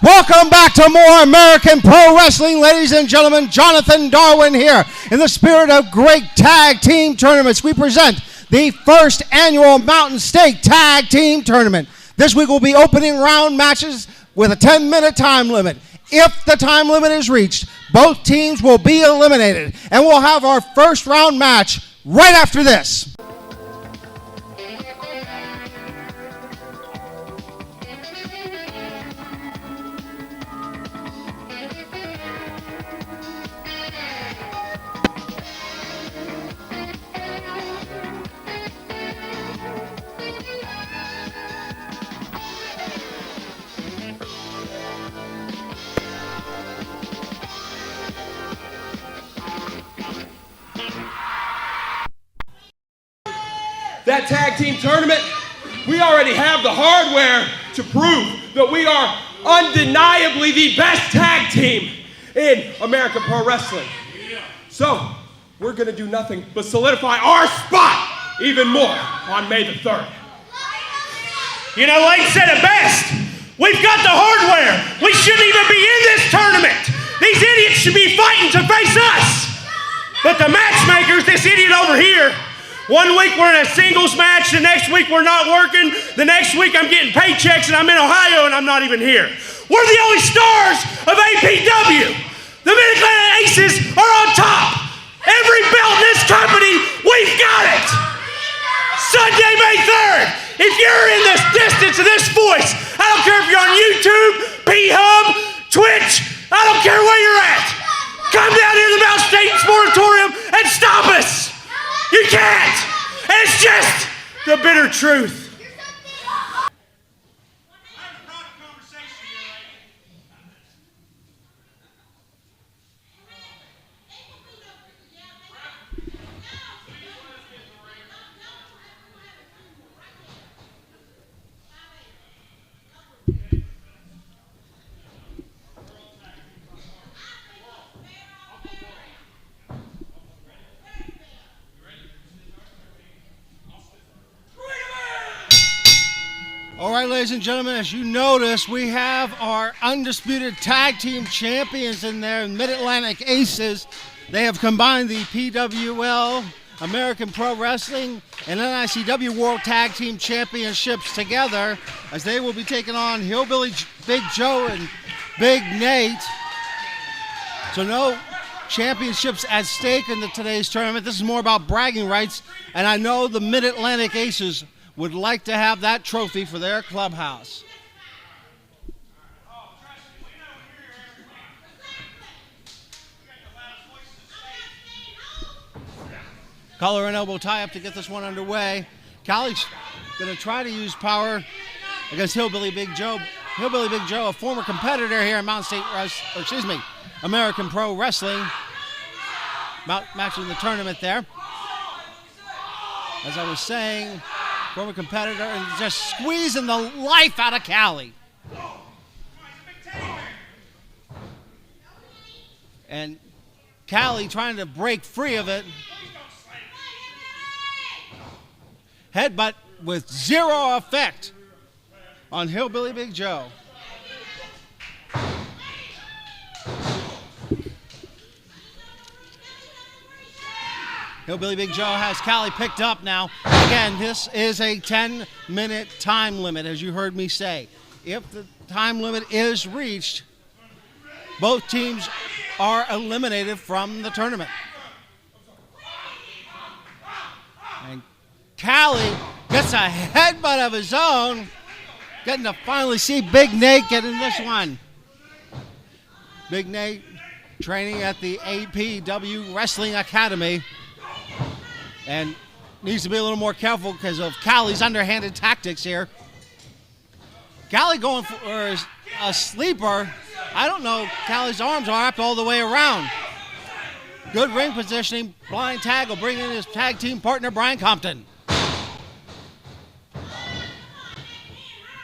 Welcome back to more American Pro Wrestling, ladies and gentlemen. Jonathan Darwin here. In the spirit of great tag team tournaments, we present the first annual Mountain State Tag Team Tournament. This week we'll be opening round matches with a 10-minute time limit. If the time limit is reached, both teams will be eliminated, and we'll have our first round match right after this. That tag team tournament, we already have the hardware to prove that we are undeniably the best tag team in American Pro Wrestling. So, we're gonna do nothing but solidify our spot even more on May the 3rd. You know, Lane said it best. We've got the hardware. We shouldn't even be in this tournament. These idiots should be fighting to face us. But the matchmakers, this idiot over here, one week we're in a singles match, the next week we're not working, the next week I'm getting paychecks and I'm in Ohio and I'm not even here. We're the only stars of APW. The Mid-Atlantic Aces are on top. Every belt in this company, we've got it. Sunday, May 3rd, if you're in this distance of this voice, I don't care if you're on YouTube, P-Hub, Twitch, I don't care where you're at. Come down here to the Mountain State Sportatorium and stop us. You can't! And it's just the bitter truth. All right, ladies and gentlemen, as you notice, we have our undisputed tag team champions in there, Mid-Atlantic Aces. They have combined the PWL, American Pro Wrestling, and NICW World Tag Team Championships together, as they will be taking on Hillbilly Big Joe and Big Nate. So no championships at stake in today's tournament. This is more about bragging rights, and I know the Mid-Atlantic Aces would like to have that trophy for their clubhouse. Collar and elbow tie-up to get this one underway. Callie's going to try to use power against Hillbilly Big Joe. Hillbilly Big Joe, a former competitor here in Mountain State, American Pro Wrestling. Matching the tournament there. As I was saying, former competitor, and just squeezing the life out of Callie. And Callie trying to break free of it. Headbutt with zero effect on Hillbilly Big Joe. Hillbilly Big Joe has Callie picked up now. Again, this is a 10-minute time limit, as you heard me say. If the time limit is reached, both teams are eliminated from the tournament. And Callie gets a headbutt of his own, getting to finally see Big Nate getting this one. Big Nate training at the APW Wrestling Academy, and needs to be a little more careful because of Callie's underhanded tactics here. Callie going for a sleeper. I don't know. Callie's arms are wrapped all the way around. Good ring positioning. Blind tag will bring in his tag team partner, Brian Compton.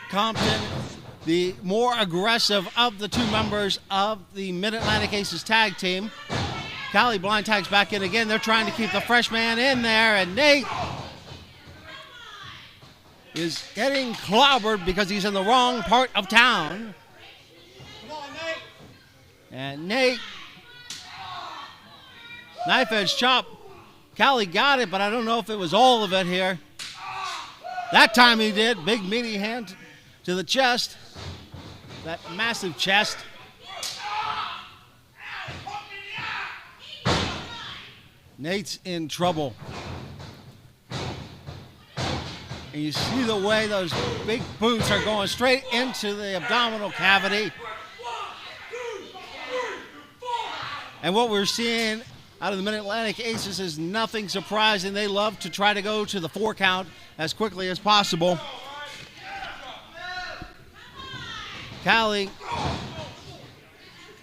Compton, the more aggressive of the two members of the Mid-Atlantic Aces tag team. Callie blind tags back in again. They're trying to keep the fresh man in there, and Nate is getting clobbered because he's in the wrong part of town. And Nate, knife edge chop. Callie got it, but I don't know if it was all of it here. That time he did. Big meaty hand to the chest. That massive chest. Nate's in trouble. And you see the way those big boots are going straight into the abdominal cavity. And what we're seeing out of the Mid-Atlantic Aces is nothing surprising. They love to try to go to the 4 count as quickly as possible. Callie,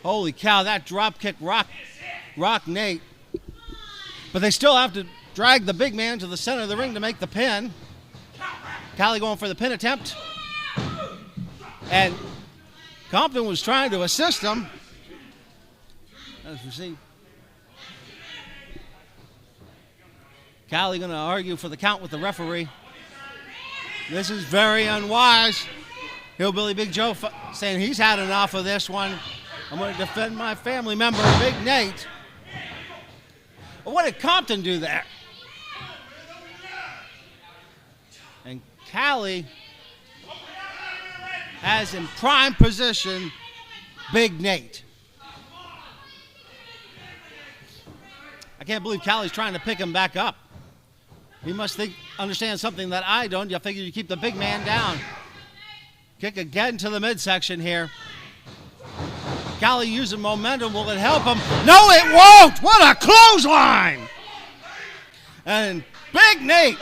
holy cow, that drop kick rocked Nate. But they still have to drag the big man to the center of the ring to make the pin. Callie going for the pin attempt. And Compton was trying to assist him. As we see. Callie going to argue for the count with the referee. This is very unwise. Hillbilly Big Joe saying he's had enough of this one. I'm going to defend my family member, Big Nate. But what did Compton do there? And Callie has in prime position Big Nate. I can't believe Callie's trying to pick him back up. He must understand something that I don't. You figure you keep the big man down. Kick again to the midsection here. Callie using momentum. Will it help him? No, it won't. What a clothesline. And Big Nate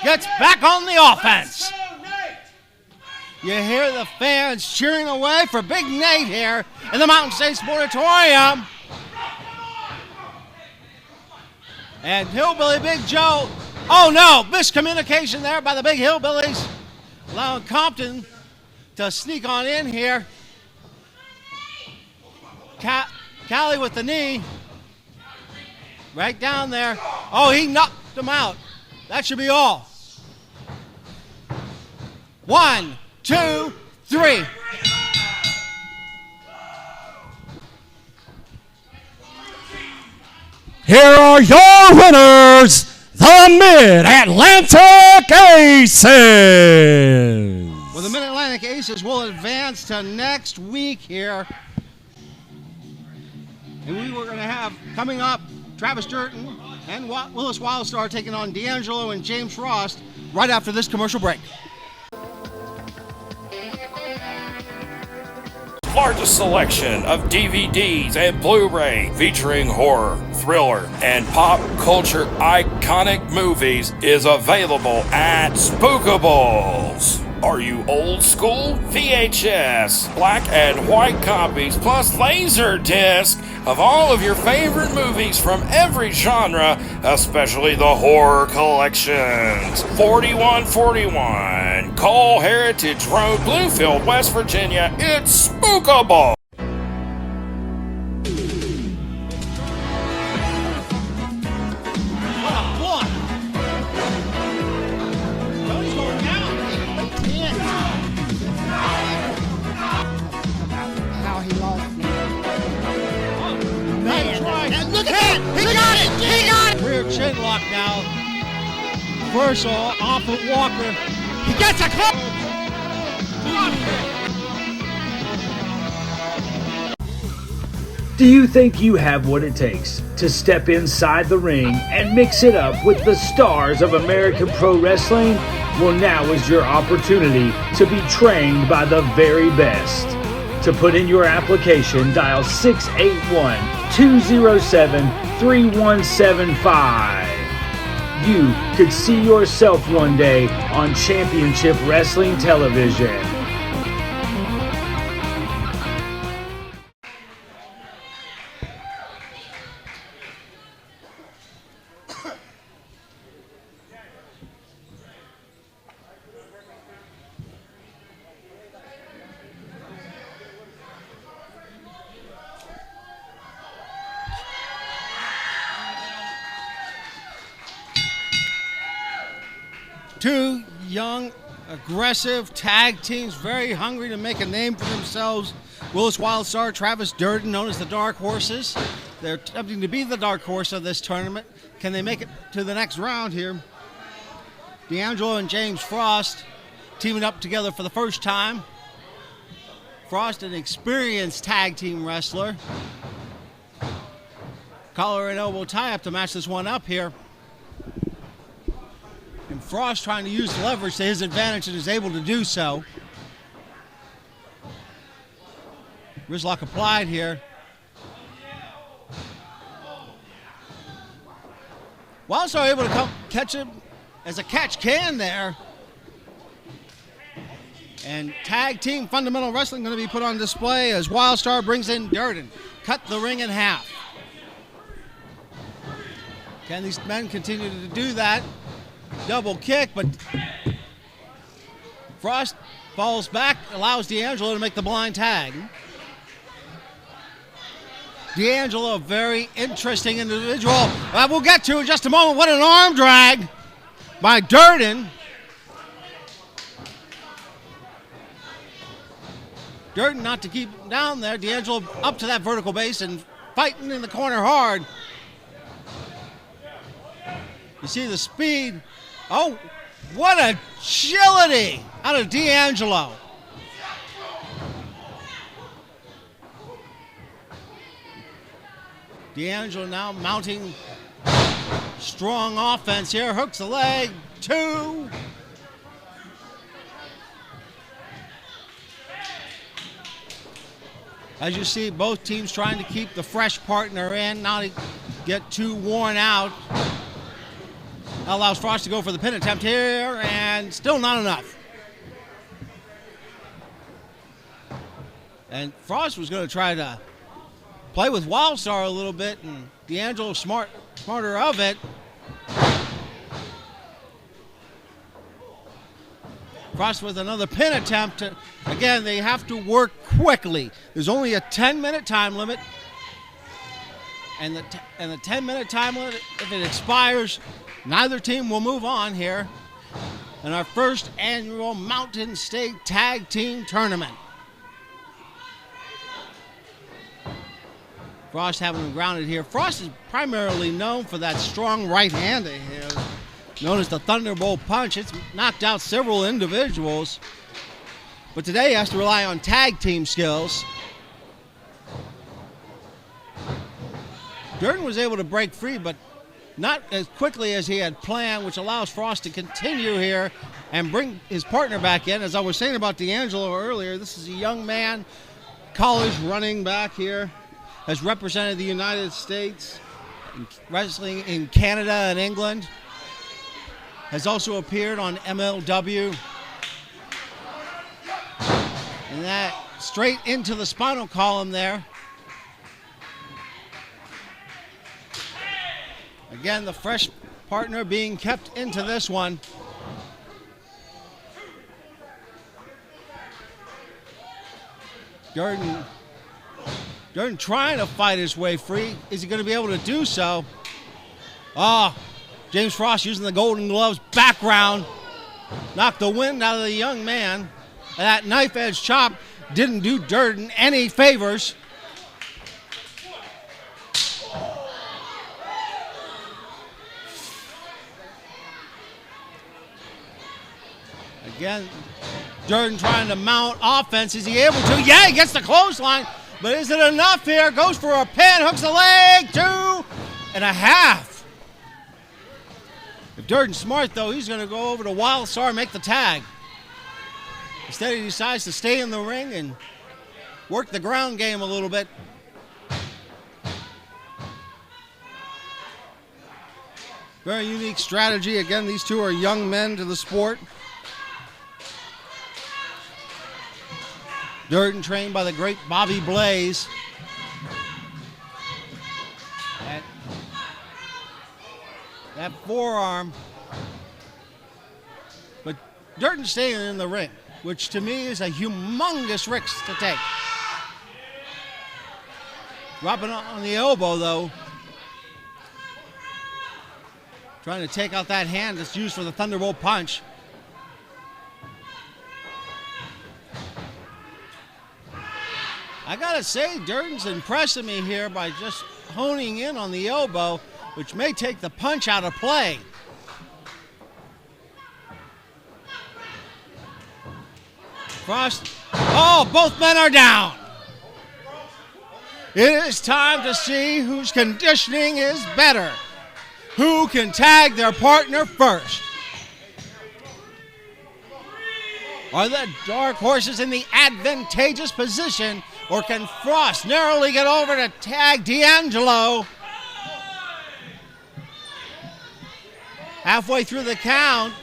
gets back on the offense. You hear the fans cheering away for Big Nate here in the Mountain State Sportatorium. And Hillbilly Big Joe, oh no, miscommunication there by the Big Hillbillies, allowing Compton to sneak on in here. Callie with the knee, right down there. Oh, he knocked him out. That should be all. 1, 2, 3. Here are your winners, the Mid-Atlantic Aces. Well, the Mid-Atlantic Aces will advance to next week here. And we were going to have, coming up, Travis Durton and Willis Wildstar taking on D'Angelo and James Frost right after this commercial break. Largest selection of DVDs and Blu-ray featuring horror, thriller, and pop culture iconic movies is available at Spookables. Are you old school? VHS, black and white copies, plus laser disc of all of your favorite movies from every genre, especially the horror collections. 4141 Cole Heritage Road, Bluefield, West Virginia. It's Spookable. Chin lock now. First off of Walker. He gets a club. Do you think you have what it takes to step inside the ring and mix it up with the stars of American Pro Wrestling? Well, now is your opportunity to be trained by the very best. To put in your application, dial 681-207-3175. You could see yourself one day on Championship Wrestling Television. Two young aggressive tag teams, very hungry to make a name for themselves. Willis Wildstar, Travis Durden, known as the Dark Horses. They're attempting to be the dark horse of this tournament. Can they make it to the next round here? D'Angelo and James Frost teaming up together for the first time. Frost, an experienced tag team wrestler. Collar and elbow tie-up to match this one up here. And Frost trying to use leverage to his advantage and is able to do so. Wristlock applied here. Wildstar able to catch him as a catch can there. And tag team fundamental wrestling going to be put on display as Wildstar brings in Durden. Cut the ring in half. Can these men continue to do that? Double kick, but Frost falls back, allows D'Angelo to make the blind tag. D'Angelo, a very interesting individual that we'll get to in just a moment. What an arm drag by Durden. Durden not to keep him down there. D'Angelo up to that vertical base and fighting in the corner hard. You see the speed. Oh, what agility out of D'Angelo. D'Angelo now mounting strong offense here. Hooks the leg. 2. As you see, both teams trying to keep the fresh partner in, not to get too worn out. That allows Frost to go for the pin attempt here, and still not enough. And Frost was going to try to play with Wildstar a little bit, and D'Angelo smarter of it. Frost with another pin attempt. Again, they have to work quickly. There's only a 10-minute time limit. And the 10-minute time limit, if it expires, neither team will move on here in our first annual Mountain State Tag Team Tournament. Frost having him grounded here. Frost is primarily known for that strong right hand of his, known as the Thunderbolt Punch. It's knocked out several individuals, but today he has to rely on tag team skills. Durden was able to break free, but not as quickly as he had planned, which allows Frost to continue here and bring his partner back in. As I was saying about D'Angelo earlier, this is a young man, college running back here, has represented the United States, wrestling in Canada and England, has also appeared on MLW. And that straight into the spinal column there. Again, the fresh partner being kept into this one. Durden trying to fight his way free. Is he going to be able to do so? James Frost using the Golden Gloves background. Knocked the wind out of the young man. And that knife edge chop didn't do Durden any favors. Again, Durden trying to mount offense. Is he able to? Yeah, he gets the clothesline. But is it enough here? Goes for a pin, hooks the leg, 2.5. If Durden's smart, though, he's going to go over to Wildstar and make the tag. Instead, he decides to stay in the ring and work the ground game a little bit. Very unique strategy. Again, these two are young men to the sport. Durden trained by the great Bobby Blaze. That forearm. But Durden staying in the ring, which to me is a humongous risk to take. Dropping on the elbow, though. Trying to take out that hand that's used for the Thunderbolt Punch. I gotta say, Durden's impressing me here by just honing in on the elbow, which may take the punch out of play. Frost. Oh, both men are down. It is time to see whose conditioning is better. Who can tag their partner first? Are the Dark Horses in the advantageous position, or can Frost narrowly get over to tag D'Angelo? Halfway through the count,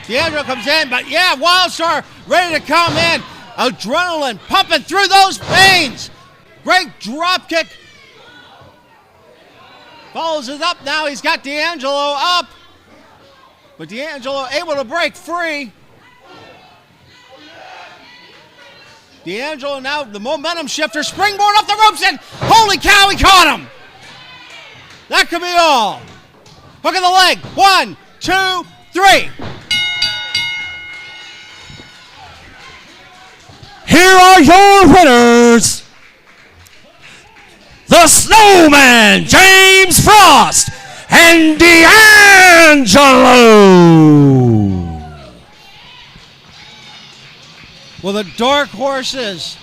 D'Angelo comes in, but yeah, Wildstar ready to come in. Adrenaline pumping through those veins. Great drop kick. Follows it up now. He's got D'Angelo up. But D'Angelo able to break free. D'Angelo now the momentum shifter. Springboard off the ropes and holy cow, he caught him. That could be all. Hook of the leg. 1, 2, 3. Here are your winners, the Snowman, James Frost, and D'Angelo. Well, the Dark Horses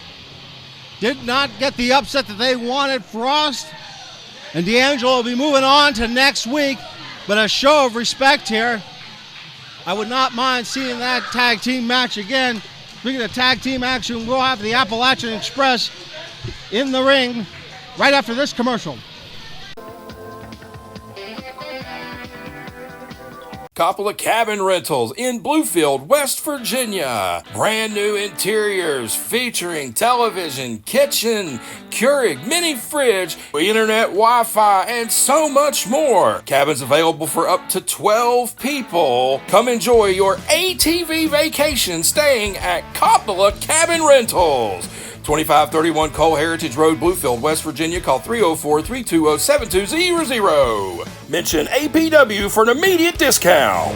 did not get the upset that they wanted. Frost and D'Angelo will be moving on to next week, but a show of respect here. I would not mind seeing that tag team match again. Speaking of tag team action, we'll have the Appalachian Express in the ring right after this commercial. Coppola Cabin Rentals in Bluefield, West Virginia. Brand new interiors featuring television, kitchen, Keurig mini fridge, internet, Wi-Fi, and so much more. Cabins available for up to 12 people. Come enjoy your ATV vacation staying at Coppola Cabin Rentals. 2531 Cole Heritage Road, Bluefield, West Virginia. Call 304-320-7200. Mention APW for an immediate discount.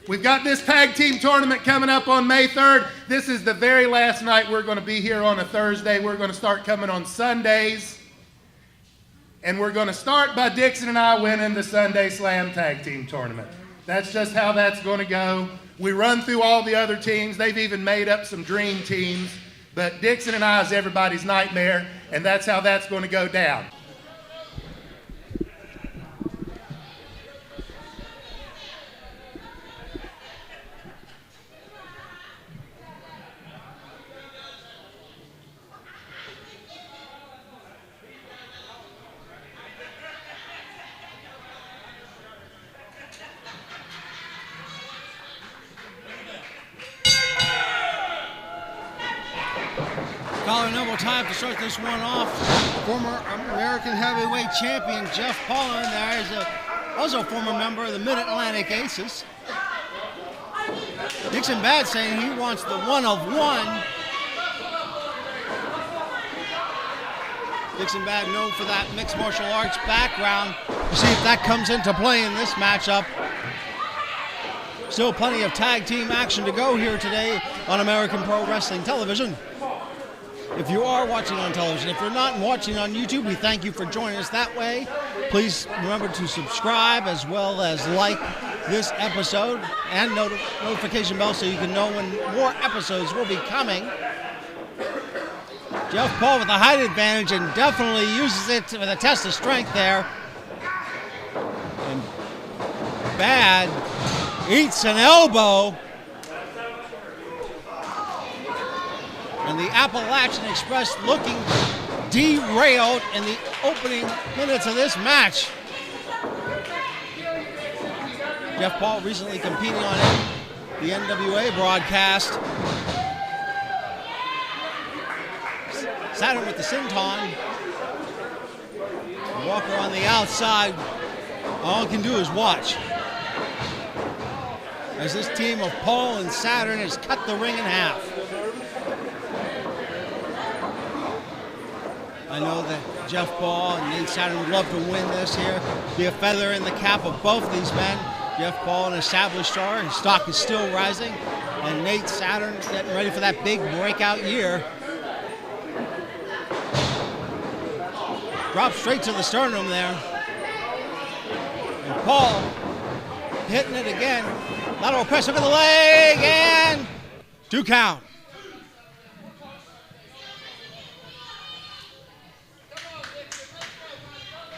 We've got this tag team tournament coming up on May 3rd. This is the very last night we're going to be here on a Thursday. We're going to start coming on Sundays. And we're going to start by Dixon and I winning the Sunday Slam Tag Team Tournament. That's just how that's going to go. We run through all the other teams. They've even made up some dream teams. But Dixon and I is everybody's nightmare, and that's how that's going to go down. Calling double time to start this one off. Former American Heavyweight Champion Jeff Paul in there is also a former member of the Mid-Atlantic Aces. Dixon Bad saying he wants the one of one. Dixon Bad known for that mixed martial arts background. We'll see if that comes into play in this matchup. Still plenty of tag team action to go here today on American Pro Wrestling Television. If you are watching on television, if you're not watching on YouTube, we thank you for joining us that way. Please remember to subscribe as well as like this episode and notification bell so you can know when more episodes will be coming. Jeff Paul with the height advantage and definitely uses it with a test of strength there. And Bad eats an elbow. And the Appalachian Express looking derailed in the opening minutes of this match. Jeff Paul recently competing on the NWA broadcast. Saturn with the senton. Walker on the outside. All he can do is watch as this team of Paul and Saturn has cut the ring in half. I know that Jeff Paul and Nate Saturn would love to win this here. Be a feather in the cap of both these men. Jeff Paul, an established star, his stock is still rising. And Nate Saturn getting ready for that big breakout year. Drops straight to the sternum there. And Paul hitting it again. Lateral press over the leg and 2 count.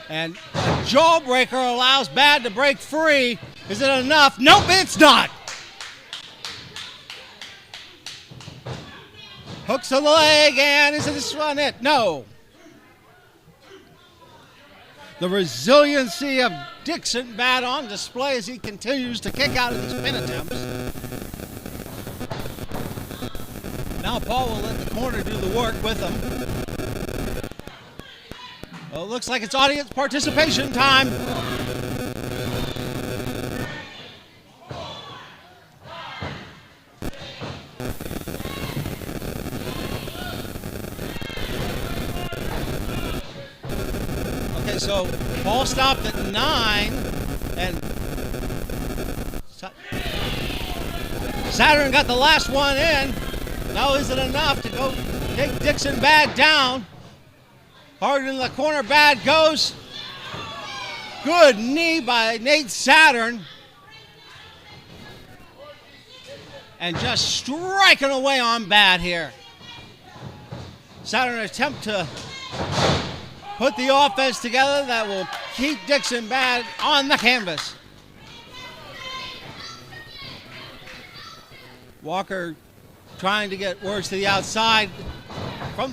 And a jawbreaker allows Bad to break free. Is it enough? Nope, it's not. Hooks on the leg, and is this one it? No. The resiliency of Dixon Bad on display as he continues to kick out of these pin attempts. Now Paul will let the corner do the work with him. Well, it looks like it's audience participation time. Okay, so Paul stopped at 9, and Saturn got the last one in. Now is it enough to go take Dixon Bad down? Hard in the corner, Bad goes. Good knee by Nate Saturn. And just striking away on Bad here. Saturn attempt to put the offense together that will keep Dixon Bad on the canvas. Walker trying to get words to the outside.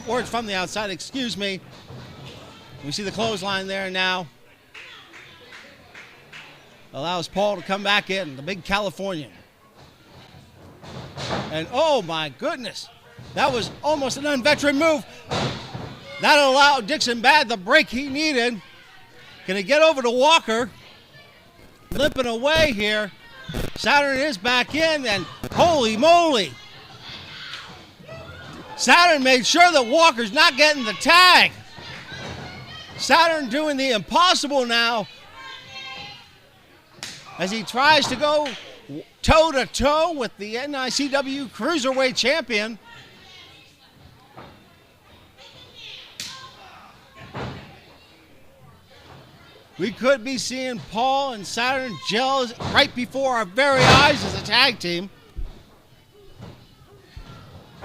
Words from the outside, excuse me. We see the clothesline there now. Allows Paul to come back in, the big Californian. And oh my goodness, that was almost an unveteran move. That allowed Dixon Bad the break he needed. Can he get over to Walker? Limping away here. Saturn is back in, and holy moly. Saturn made sure that Walker's not getting the tag. Saturn doing the impossible now as he tries to go toe-to-toe with the NICW Cruiserweight Champion. We could be seeing Paul and Saturn gel right before our very eyes as a tag team.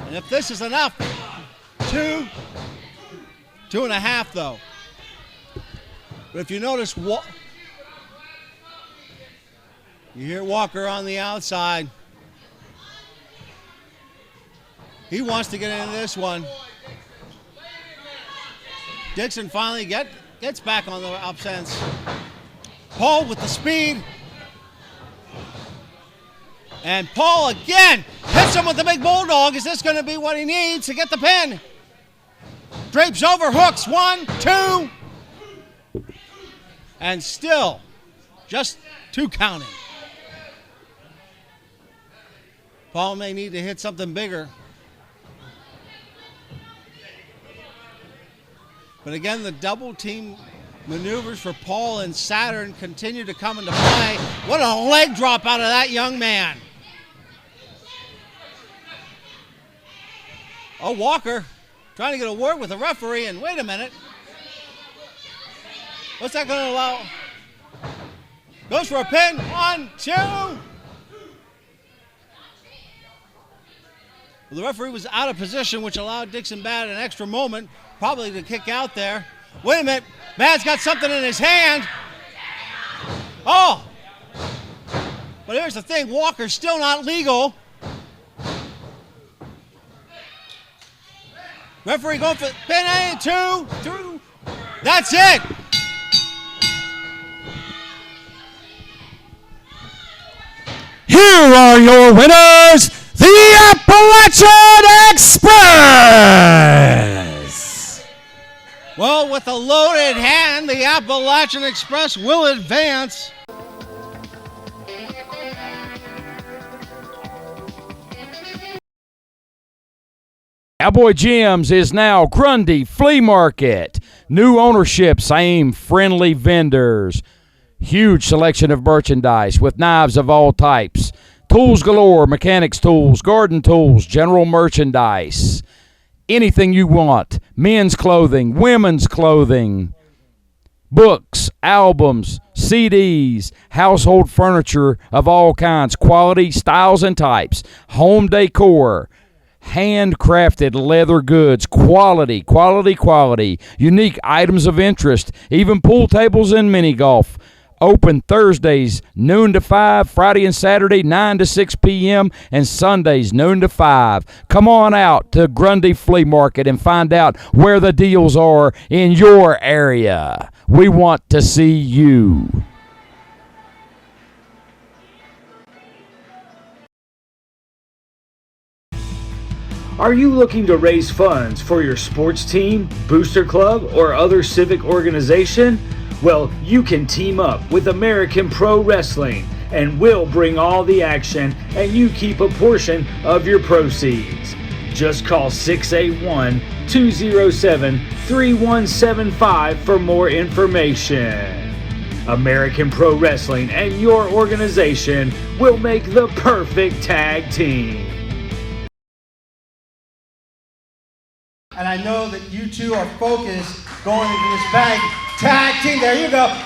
And if this is enough, 2.5 though. But if you notice, you hear Walker on the outside. He wants to get into this one. Dixon finally gets back on the offense. Paul with the speed. And Paul again hits him with the big bulldog. Is this going to be what he needs to get the pin? Drapes over, hooks, 1, 2. And still, just 2 counting. Paul may need to hit something bigger. But again, the double team maneuvers for Paul and Saturn continue to come into play. What a leg drop out of that young man. Oh, Walker trying to get a word with the referee, and wait a minute. What's that going to allow? Goes for a pin. 1, 2. Well, the referee was out of position, which allowed Dixon Bad an extra moment, probably to kick out there. Wait a minute. Bad's got something in his hand. Oh. But here's the thing. Walker's still not legal. Referee going for pin. 2, 3. That's it. Here are your winners, the Appalachian Express! Well, with a loaded hand, the Appalachian Express will advance. Cowboy Jim's is now Grundy Flea Market. New ownership, same friendly vendors. Huge selection of merchandise with knives of all types. Tools galore, mechanics tools, garden tools, general merchandise. Anything you want. Men's clothing, women's clothing. books, albums, CDs, household furniture of all kinds, quality, styles, and types, home decor, handcrafted leather goods, quality, unique items of interest, even pool tables and mini golf. Open Thursdays, noon to 5, Friday and Saturday, 9 to 6 p.m., and Sundays, noon to 5. Come on out to Grundy Flea Market and find out where the deals are in your area. We want to see you. Are you looking to raise funds for your sports team, booster club, or other civic organization? Well, you can team up with American Pro Wrestling and we'll bring all the action and you keep a portion of your proceeds. Just call 681-207-3175 for more information. American Pro Wrestling and your organization will make the perfect tag team. And I know that you two are focused going into this tag team. There you go.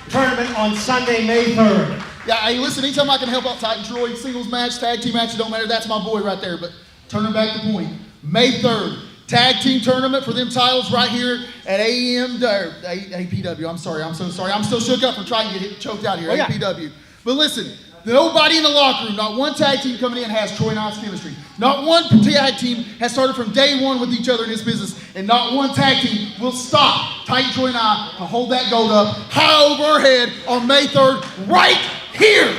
Tournament on Sunday, May 3rd. Yeah, hey, listen, anytime I can help out Titan Troy, singles match, tag team match, it don't matter. That's my boy right there. But turning back the point, May 3rd, tag team tournament for them titles right here at APW. I'm sorry, I'm so sorry. I'm still shook up from trying to get choked out here, APW. But listen, nobody in the locker room, not one tag team coming in has Troy Knotts chemistry. Not one tag team has started from day one with each other in this business, and not one tag team will stop Titan Troy and I to hold that gold up high over our head on May 3rd, right here.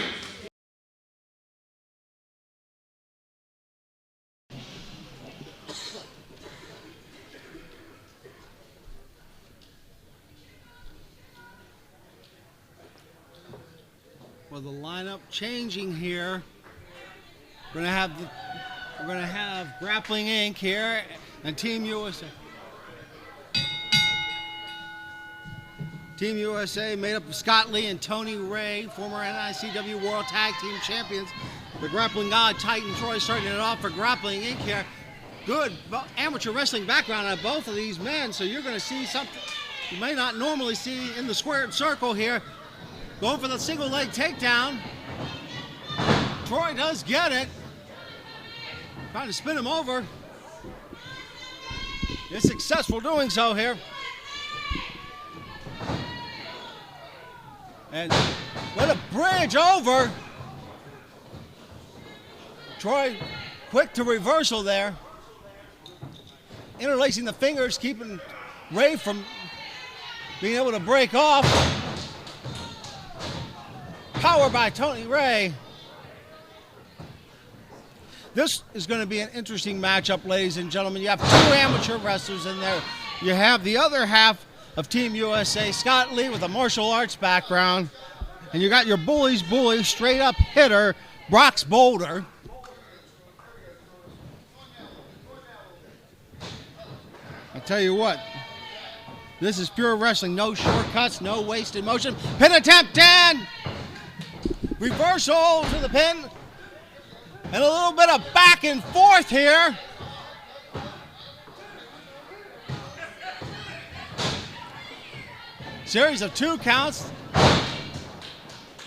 Well, the lineup changing here. We're gonna have Grappling Inc. here and Team USA. Team USA made up of Scott Lee and Tony Ray, former NICW World Tag Team Champions. The Grappling God Titan Troy starting it off for Grappling Inc. here. Good amateur wrestling background on both of these men, so you're going to see something you may not normally see in the squared circle here. Going for the single leg takedown. Troy does get it. Trying to spin him over. Is successful doing so here. And what a bridge over. Troy quick to reversal there. Interlacing the fingers, keeping Ray from being able to break off. Power by Tony Ray. This is going to be an interesting matchup, ladies and gentlemen. You have two amateur wrestlers in there. You have the other half of Team USA, Scott Lee with a martial arts background. And you got your bully, straight up hitter, Brox Boulder. I tell you what, this is pure wrestling. No shortcuts, no wasted motion. Pin attempt in. Reversal to the pin. And a little bit of back and forth here. Series of 2 counts.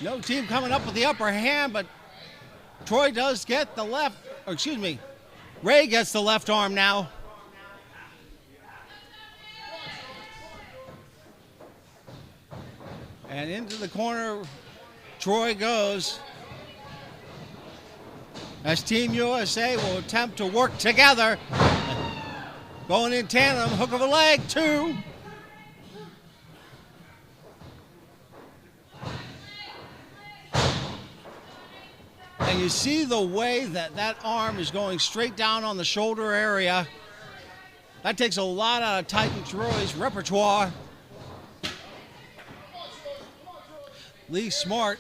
No team coming up with the upper hand, but Troy does get the left, or excuse me, Ray gets the left arm now. And into the corner, Troy goes. As Team USA will attempt to work together. Going in tandem, hook of a leg, 2. And you see the way that arm is going straight down on the shoulder area. That takes a lot out of Titan Troy's repertoire. Lee Smart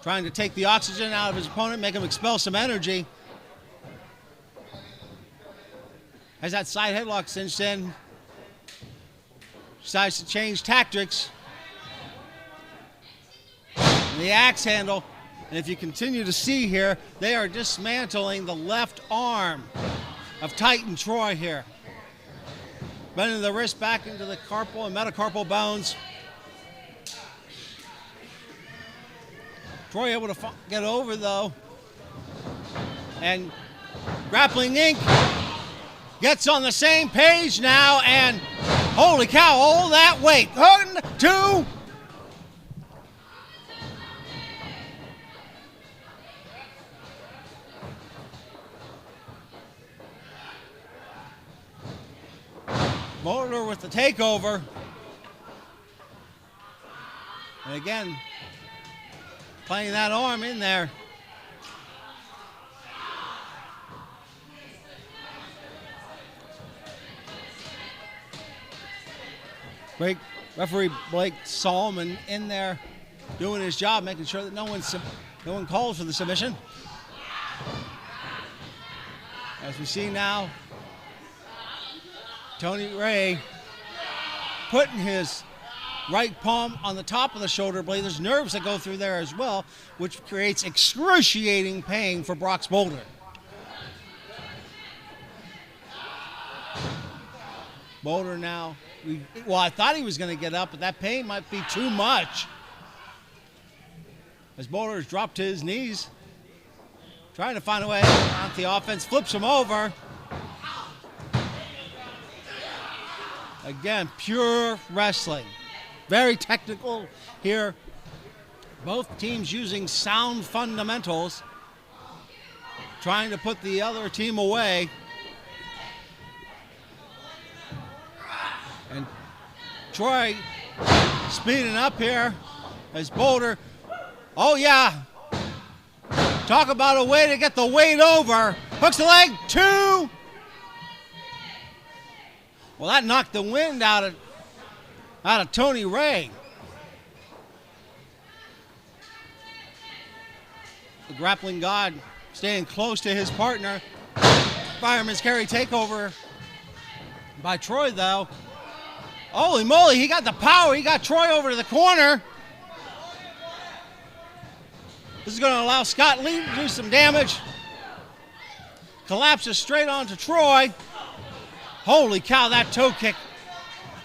trying to take the oxygen out of his opponent, make him expel some energy. Has that side headlock cinched in. Decides to change tactics. And the axe handle. And if you continue to see here, they are dismantling the left arm of Titan Troy here. bending the wrist back into the carpal and metacarpal bones. Troy able to get over, though. And Grappling Inc. gets on the same page now, and holy cow, all that weight. 1, 2. Boulder with the takeover. And again, playing that arm in there. Referee Blake Solomon in there doing his job, making sure that no one calls for the submission. As we see now, Tony Ray putting his right palm on the top of the shoulder blade. There's nerves that go through there as well, which creates excruciating pain for Brox Boulder. Boulder now, I thought he was going to get up, but that pain might be too much. As Boulder has dropped to his knees, trying to find a way onto the offense, flips him over. Again, pure wrestling. Very technical here. Both teams using sound fundamentals, trying to put the other team away. And Troy speeding up here as Boulder. Oh, yeah. Talk about a way to get the weight over. Hooks the leg. 2. Well, that knocked the wind out of Tony Ray. The grappling god staying close to his partner. Fireman's carry takeover by Troy, though. Holy moly, he got the power. He got Troy over to the corner. This is going to allow Scott Lee to do some damage. Collapses straight onto Troy. Holy cow, that toe kick.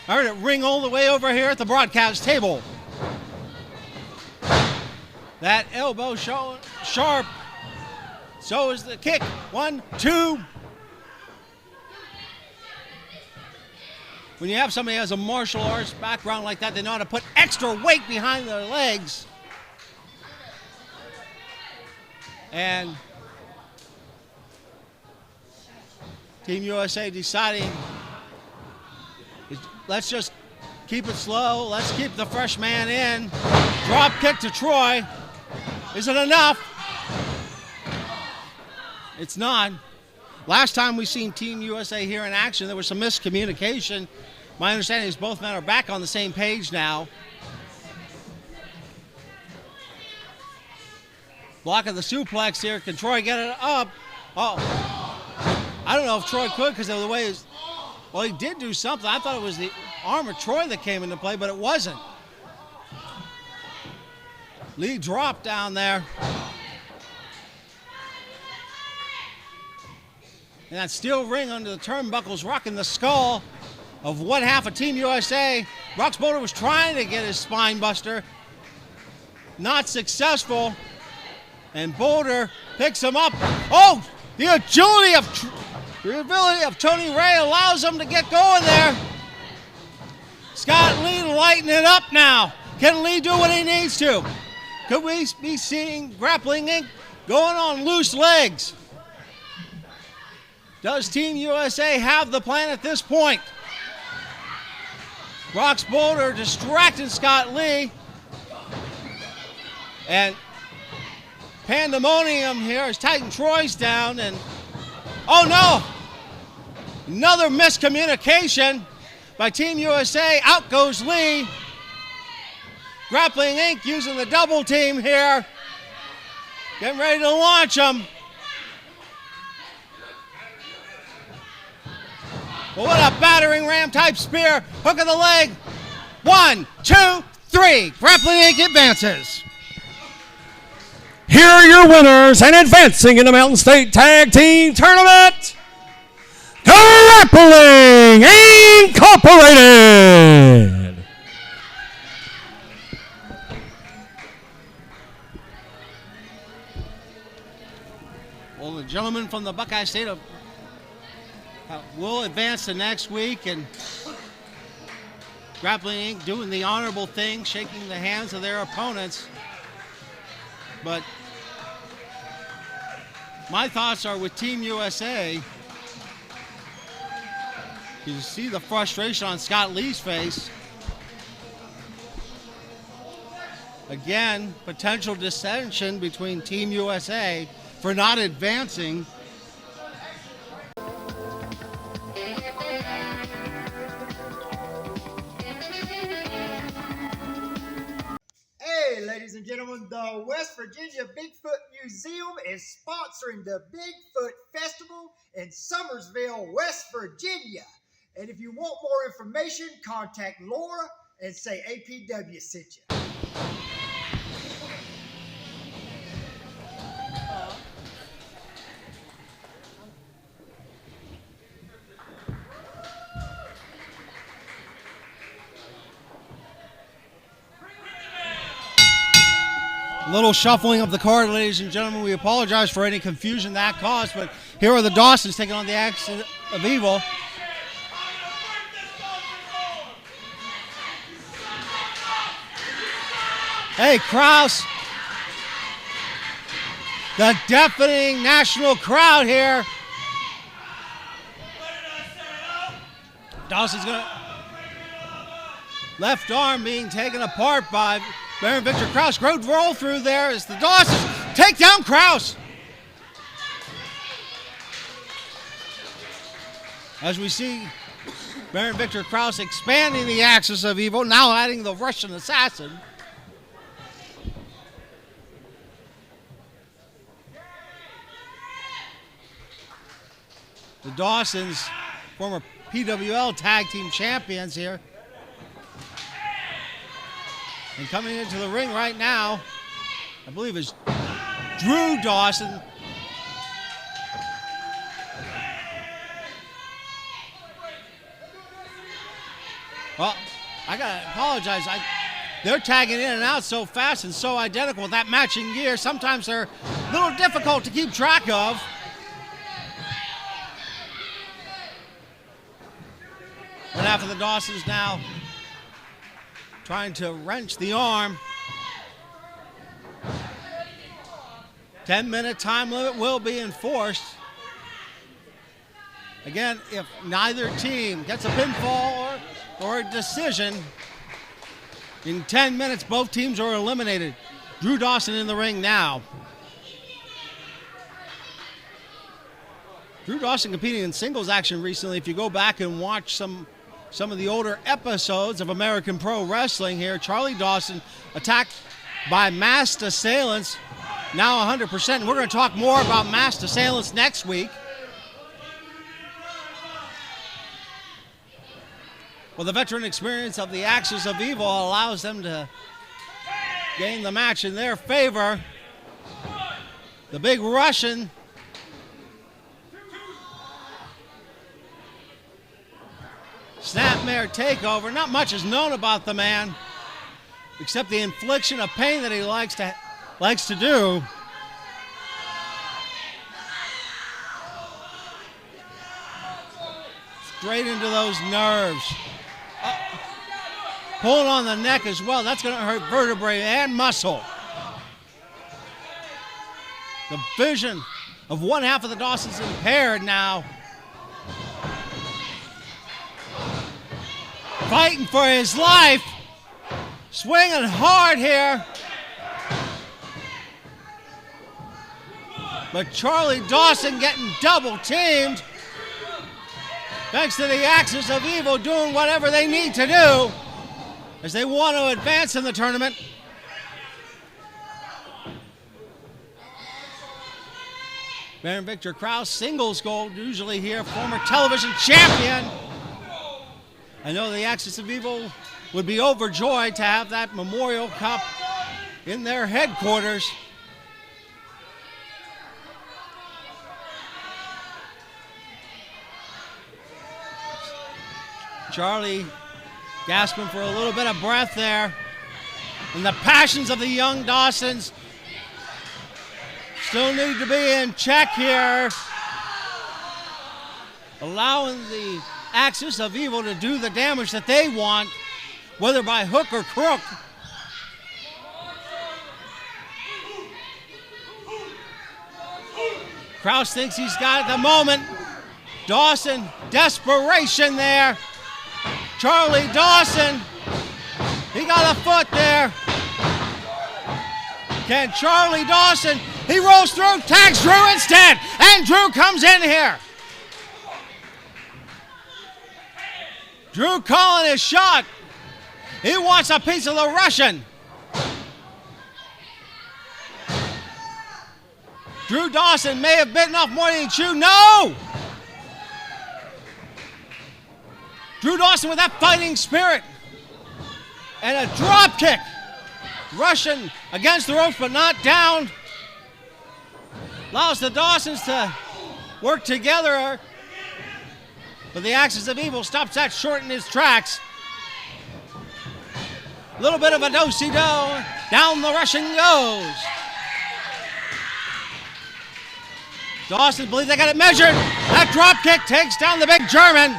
I heard it ring all the way over here at the broadcast table. That elbow sharp. So is the kick. 1, 2. When you have somebody who has a martial arts background like that, they know how to put extra weight behind their legs. And Team USA deciding, let's just keep it slow. Let's keep the fresh man in. Drop kick to Troy. Is it enough? It's not. Last time we seen Team USA here in action, there was some miscommunication. My understanding is both men are back on the same page now. Block of the suplex here. Can Troy get it up? Oh. I don't know if Troy could because of the way his... Well, he did do something. I thought it was the arm of Troy that came into play, but it wasn't. Lee dropped down there. And that steel ring under the turnbuckles rocking the skull of one half of Team USA. Brox Boulder was trying to get his spine buster. Not successful. And Boulder picks him up. Oh, the agility of Tony Ray allows him to get going there. Scott Lee lighting it up now. Can Lee do what he needs to? Could we be seeing Grappling Inc. going on loose legs? Does Team USA have the plan at this point? Brox Boulder distracting Scott Lee. And pandemonium here as Titan Troy's down. And oh no! Another miscommunication by Team USA. Out goes Lee. Grappling Inc. using the double team here. Getting ready to launch him. Well, what a battering ram type spear. Hook of the leg. 1, 2, 3. Grappling Inc. advances. Here are your winners and advancing in the Mountain State Tag Team Tournament, Grappling Inc. Incorporated. Well, the gentleman from the Buckeye State will advance to next week, and Grappling Inc. doing the honorable thing, shaking the hands of their opponents. But my thoughts are with Team USA. You see the frustration on Scott Lee's face. Again, potential dissension between Team USA for not advancing. Hey, ladies and gentlemen, the West Virginia Bigfoot Museum is sponsoring the Bigfoot Festival in Summersville, West Virginia. And if you want more information, contact Laura and say APW sent you. Little shuffling of the card, ladies and gentlemen. We apologize for any confusion that caused, but here are the Dawsons taking on the Axis of Evil. Hey, Kraus. The deafening national crowd here. Dawson's gonna. Left arm being taken apart by Baron Victor Kraus. Great roll through there as the Dawsons take down Kraus. As we see Baron Victor Kraus expanding the Axis of Evil, now adding the Russian Assassin. The Dawsons, former PWL tag team champions here. And coming into the ring right now, I believe is Drew Dawson. Well, I gotta apologize. They're tagging in and out so fast and so identical with that matching gear. Sometimes they're a little difficult to keep track of. One half of the Dawsons now trying to wrench the arm. 10-minute time limit will be enforced. Again, if neither team gets a pinfall or a decision, in 10 minutes, both teams are eliminated. Drew Dawson in the ring now. Drew Dawson competing in singles action recently. If you go back and watch some of the older episodes of American Pro Wrestling here, Charlie Dawson attacked by masked assailants, now 100%. And we're going to talk more about masked assailants next week. Well, the veteran experience of the Axis of Evil allows them to gain the match in their favor. The big Russian Snapmare takeover. Not much is known about the man, except the infliction of pain that he likes to do. Straight into those nerves. Pulling on the neck as well. That's going to hurt vertebrae and muscle. The vision of one half of the Dawson's impaired now. Fighting for his life. Swinging hard here. But Charlie Dawson getting double teamed. Thanks to the Axis of Evil doing whatever they need to do as they want to advance in the tournament. Baron Victor Kraus, singles gold, usually here, former television champion. I know the Axis of Evil would be overjoyed to have that Memorial Cup in their headquarters. Charlie gasping for a little bit of breath there. And the passions of the young Dawsons still need to be in check here. Allowing the Axis of Evil to do the damage that they want, whether by hook or crook. Kraus thinks he's got it at the moment. Dawson, desperation there. Charlie Dawson, he got a foot there. Can Charlie Dawson, he rolls through, tags Drew instead, and Drew comes in here. Drew calling his shot. He wants a piece of the Russian. Drew Dawson may have bitten off more than he chewed. No! Drew Dawson with that fighting spirit. And a drop kick. Russian against the ropes but not down. Allows the Dawsons to work together. But the Axis of Evil stops that short in his tracks. A little bit of a do-si-do. Down the Russian goes. Dawson believes they got it measured. That drop kick takes down the big German.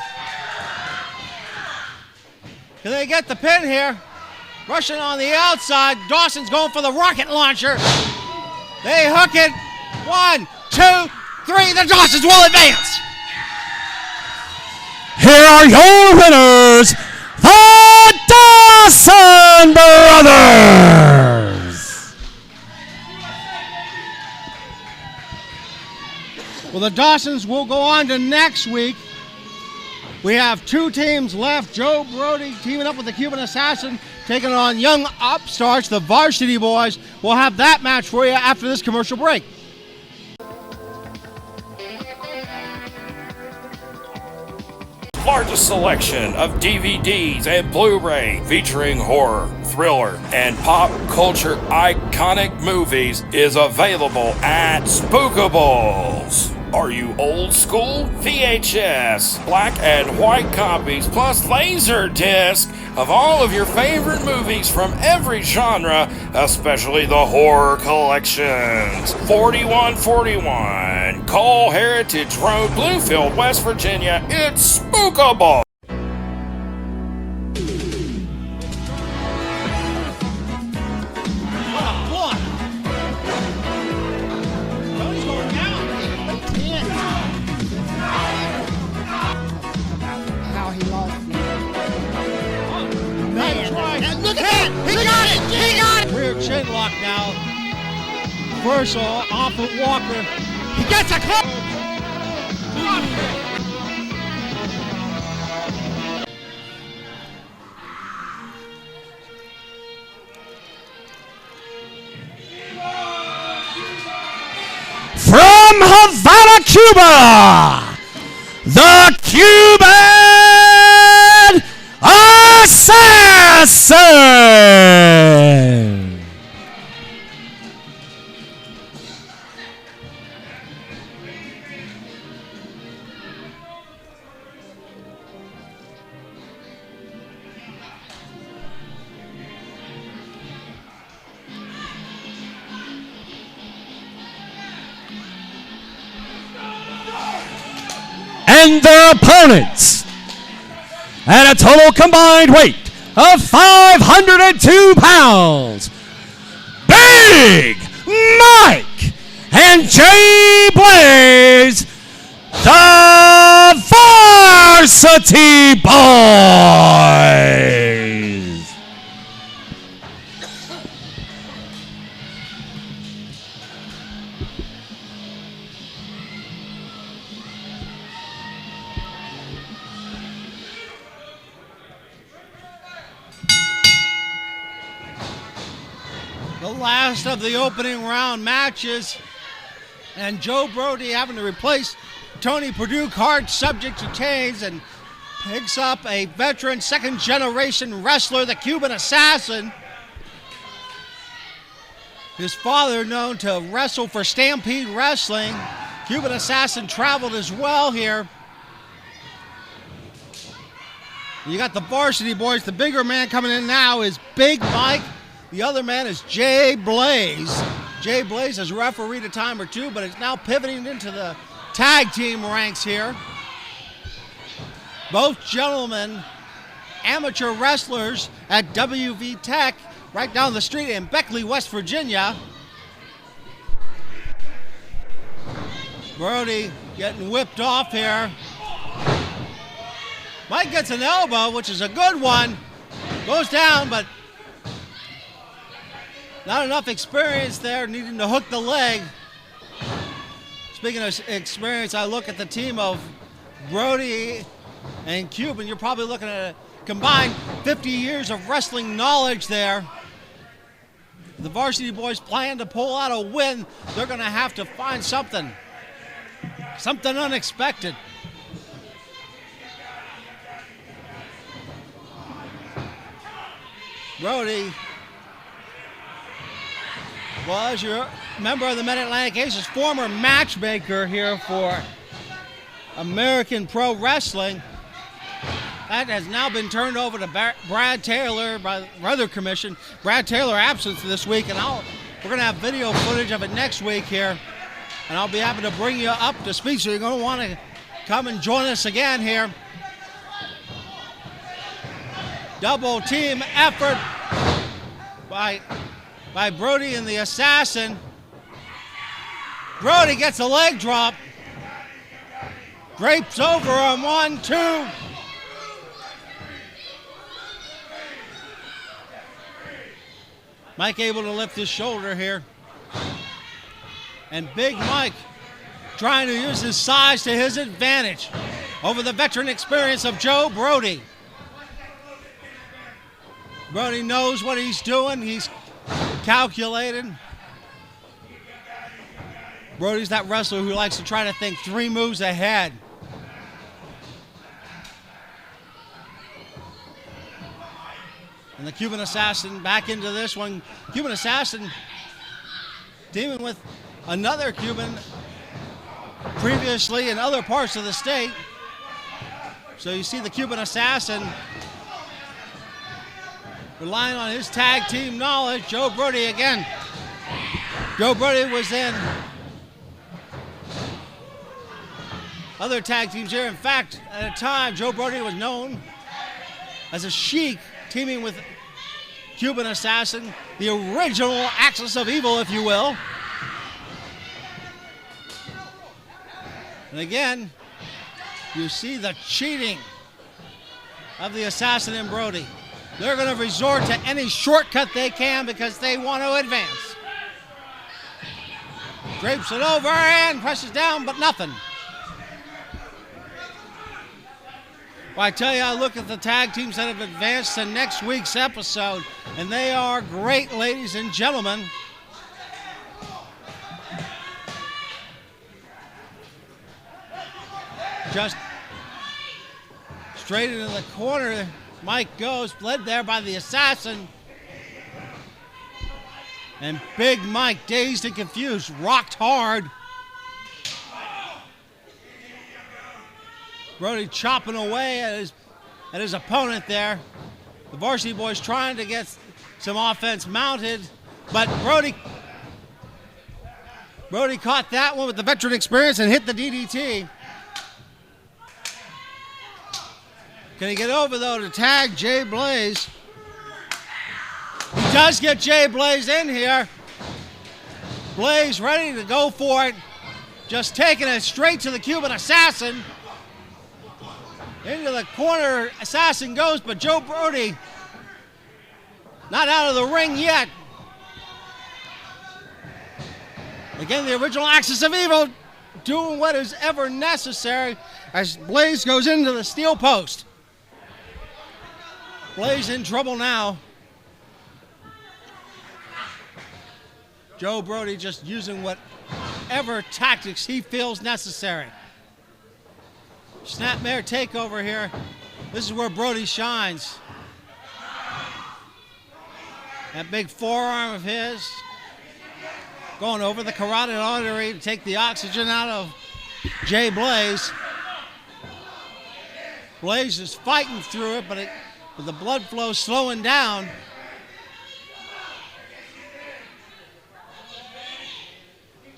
Can they get the pin here? Russian on the outside. Dawson's going for the rocket launcher. They hook it. 1, 2, 3. The Dawsons will advance. Here are your winners, the Dawson Brothers. Well, the Dawsons will go on to next week. We have 2 teams left. Joe Brody teaming up with the Cuban Assassin, taking on young upstarts, the Varsity Boys. We'll have that match for you after this commercial break. Largest selection of DVDs and Blu-ray featuring horror, thriller, and pop culture iconic movies is available at Spookables. Are you old school? VHS, black and white copies, plus laser disc of all of your favorite movies from every genre, especially the horror collections. 4141 Cole Heritage Road, Bluefield, West Virginia. It's Spookable. Chin lock now. Versal off of Walker. He gets a club. From Havana, Cuba, the Cuban Assassin. And their opponents, at a total combined weight of 502 pounds, Big Mike and Jay Blaze, the Varsity Boys. The last of the opening round matches, and Joe Brody having to replace Tony Perdue, card subject to change, and picks up a veteran second-generation wrestler, the Cuban Assassin. His father known to wrestle for Stampede Wrestling. Cuban Assassin traveled as well here. You got the Varsity Boys. The bigger man coming in now is Big Mike. The other man is Jay Blaze. Jay Blaze has refereed a time or two, but is now pivoting into the tag team ranks here. Both gentlemen, amateur wrestlers at WV Tech, right down the street in Beckley, West Virginia. Brody getting whipped off here. Mike gets an elbow, which is a good one. Goes down, but not enough experience there, needing to hook the leg. Speaking of experience, I look at the team of Brody and Cuban. You're probably looking at a combined 50 years of wrestling knowledge there. The Varsity Boys plan to pull out a win. They're going to have to find something unexpected. Brody was your member of the Mid-Atlantic Aces, former matchmaker here for American Pro Wrestling. That has now been turned over to Brad Taylor by the Weather Commission. Brad Taylor absent this week, and we're going to have video footage of it next week here, and I'll be happy to bring you up to speed, so you're going to want to come and join us again here. Double team effort by Brody and the Assassin. Brody gets a leg drop. Drapes over him, 1, 2. Mike able to lift his shoulder here. And Big Mike trying to use his size to his advantage over the veteran experience of Joe Brody. Brody knows what he's doing. He's calculated. Brody's that wrestler who likes to try to think 3 moves ahead. And the Cuban Assassin back into this one. Cuban Assassin teaming with another Cuban previously in other parts of the state. So you see the Cuban Assassin relying on his tag team knowledge. Joe Brody again. Joe Brody was in other tag teams here. In fact, at a time, Joe Brody was known as a Sheik, teaming with Cuban Assassin, the original Axis of Evil, if you will. And again, you see the cheating of the Assassin and Brody. They're going to resort to any shortcut they can because they want to advance. Drapes it over and presses down, but nothing. Well, I tell you, I look at the tag teams that have advanced to next week's episode, and they are great, ladies and gentlemen. Just straight into the corner, Mike goes, led there by the Assassin. And Big Mike, dazed and confused, rocked hard. Brody chopping away at his opponent there. The Varsity Boys trying to get some offense mounted, but Brody caught that one with the veteran experience and hit the DDT. Can he get over, though, to tag Jay Blaze? He does get Jay Blaze in here. Blaze ready to go for it. Just taking it straight to the Cuban Assassin. Into the corner, Assassin goes, but Joe Brody not out of the ring yet. Again, the original Axis of Evil doing what is ever necessary as Blaze goes into the steel post. Blaze in trouble now. Joe Brody just using whatever tactics he feels necessary. Snapmare takeover here. This is where Brody shines. That big forearm of his going over the carotid artery to take the oxygen out of Jay Blaze. Blaze is fighting through it, but with the blood flow slowing down.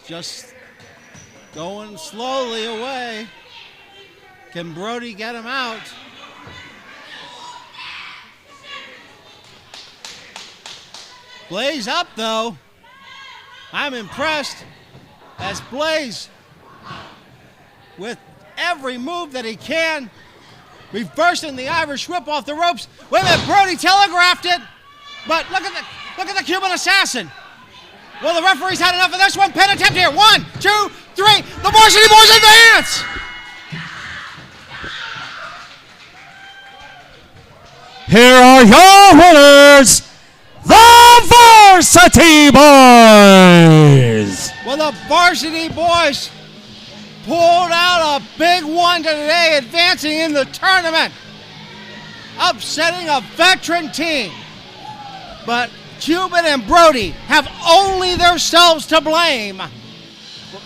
Just going slowly away. Can Brody get him out? Blaze up, though. I'm impressed as Blaze, with every move that he can, reversing the Irish whip off the ropes. Wait a minute, Brody telegraphed it, but look at the Cuban assassin. Well, the referee's had enough of this one. Pin attempt here. 1, 2, 3. The Varsity Boys advance. Here are your winners, the Varsity Boys. Well, the Varsity Boys pulled out a big one today, advancing in the tournament, upsetting a veteran team. But Cuban and Brody have only themselves to blame.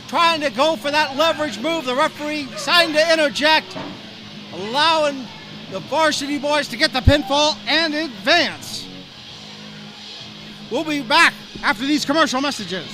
Trying to go for that leverage move, the referee deciding to interject, allowing the Varsity Boys to get the pinfall and advance. We'll be back after these commercial messages.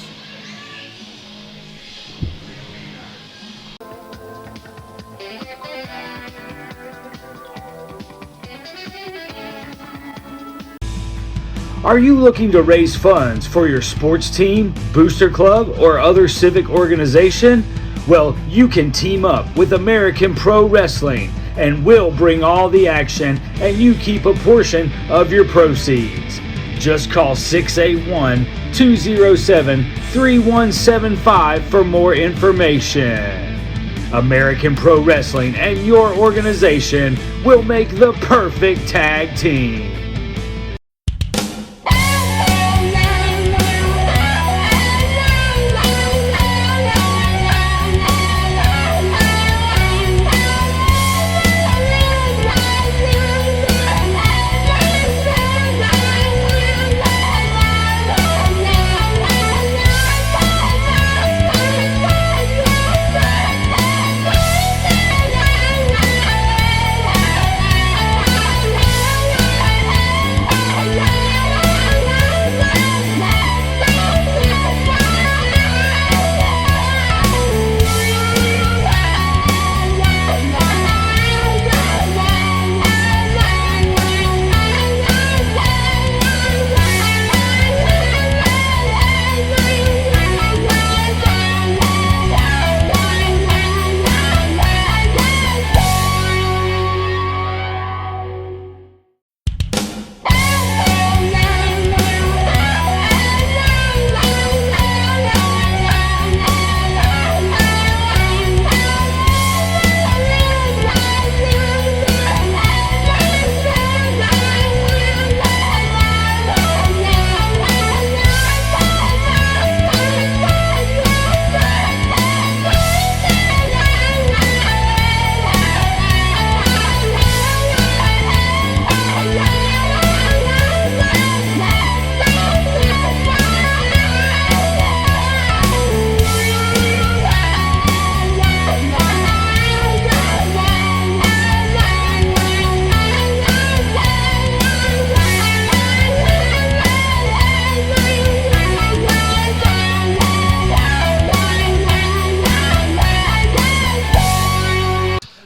Are you looking to raise funds for your sports team, booster club, or other civic organization? Well, you can team up with American Pro Wrestling and we'll bring all the action and you keep a portion of your proceeds. Just call 681-207-3175 for more information. American Pro Wrestling and your organization will make the perfect tag team.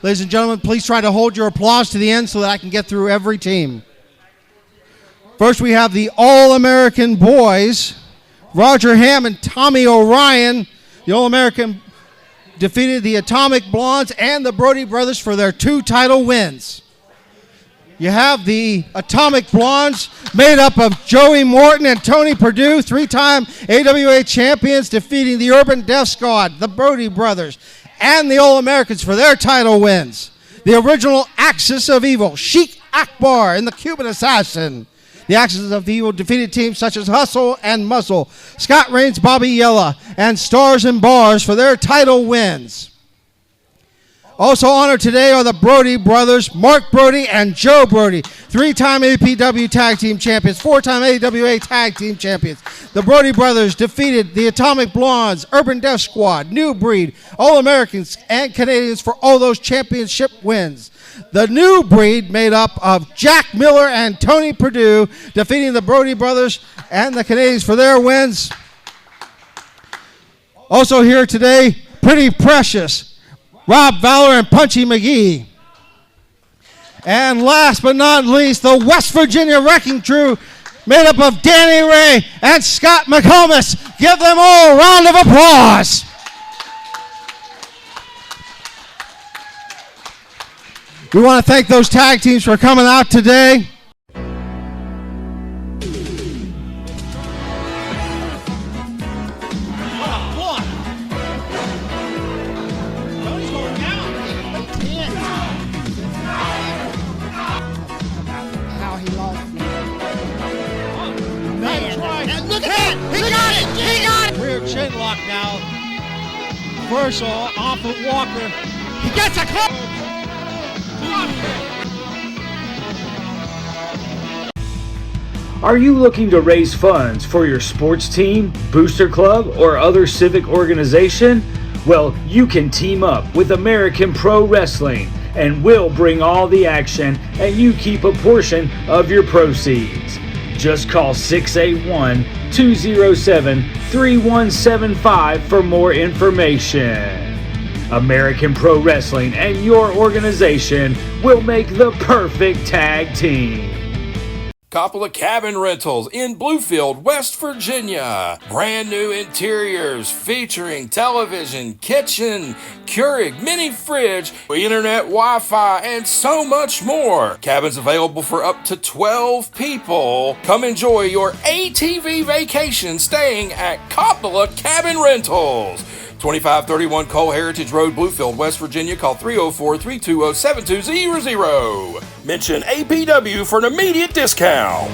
Ladies and gentlemen, please try to hold your applause to the end so that I can get through every team. First, we have the All-American Boys. Roger Ham and Tommy O'Ryan. The All-American defeated the Atomic Blondes and the Brody Brothers for their 2 title wins. You have the Atomic Blondes, made up of Joey Morton and Tony Perdue, 3-time AWA champions, defeating the Urban Death Squad, the Brody Brothers, and the All-Americans for their title wins. The original Axis of Evil, Sheik Akbar and the Cuban Assassin. The Axis of Evil defeated teams such as Hustle and Muscle, Scott Reigns, Bobby Yella, and Stars and Bars for their title wins. Also honored today are the Brody Brothers, Mark Brody and Joe Brody, 3-time APW Tag Team Champions, 4-time AWA Tag Team Champions. The Brody Brothers defeated the Atomic Blondes, Urban Death Squad, New Breed, All-Americans, and Canadians for all those championship wins. The new breed made up of Jack Miller and Tony Perdue, defeating the Brody brothers and the Canadians for their wins. Also here today, Pretty Precious, Rob Valor and Punchy McGee. And last but not least, the West Virginia Wrecking Crew, made up of Danny Ray and Scott McComas. Give them all a round of applause. We want to thank those tag teams for coming out today. Chin lock now. Versal off of Walker. He gets a call. Are you looking to raise funds for your sports team, booster club, or other civic organization? Well, you can team up with American Pro Wrestling and we'll bring all the action and you keep a portion of your proceeds. Just call 681-207-3175 for more information. American Pro Wrestling and your organization will make the perfect tag team. Coppola Cabin Rentals in Bluefield, West Virginia. Brand new interiors featuring television, kitchen, Keurig, mini fridge, internet, Wi-Fi, and so much more. Cabins available for up to 12 people. Come enjoy your ATV vacation staying at Coppola Cabin Rentals. 2531 Cole Heritage Road, Bluefield, West Virginia. Call 304-320-7200. Mention APW for an immediate discount.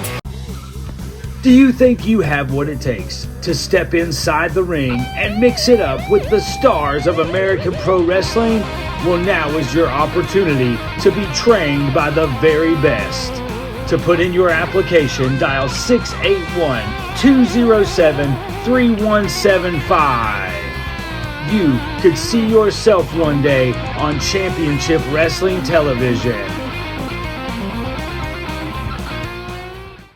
Do you think you have what it takes to step inside the ring and mix it up with the stars of American Pro Wrestling? Well, now is your opportunity to be trained by the very best. To put in your application, dial 681-207-3175. You could see yourself one day on Championship Wrestling Television.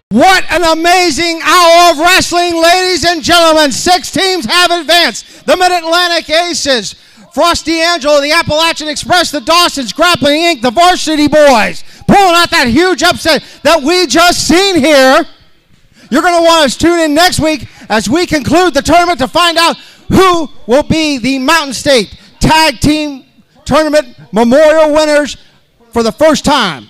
What an amazing hour of wrestling, ladies and gentlemen. 6 teams have advanced. The Mid-Atlantic Aces, Frosty Angelo, the Appalachian Express, the Dawson's, Grappling Inc., the Varsity Boys, pulling out that huge upset that we just seen here. You're going to want to tune in next week as we conclude the tournament to find out who will be the Mountain State Tag Team Tournament Memorial winners for the first time.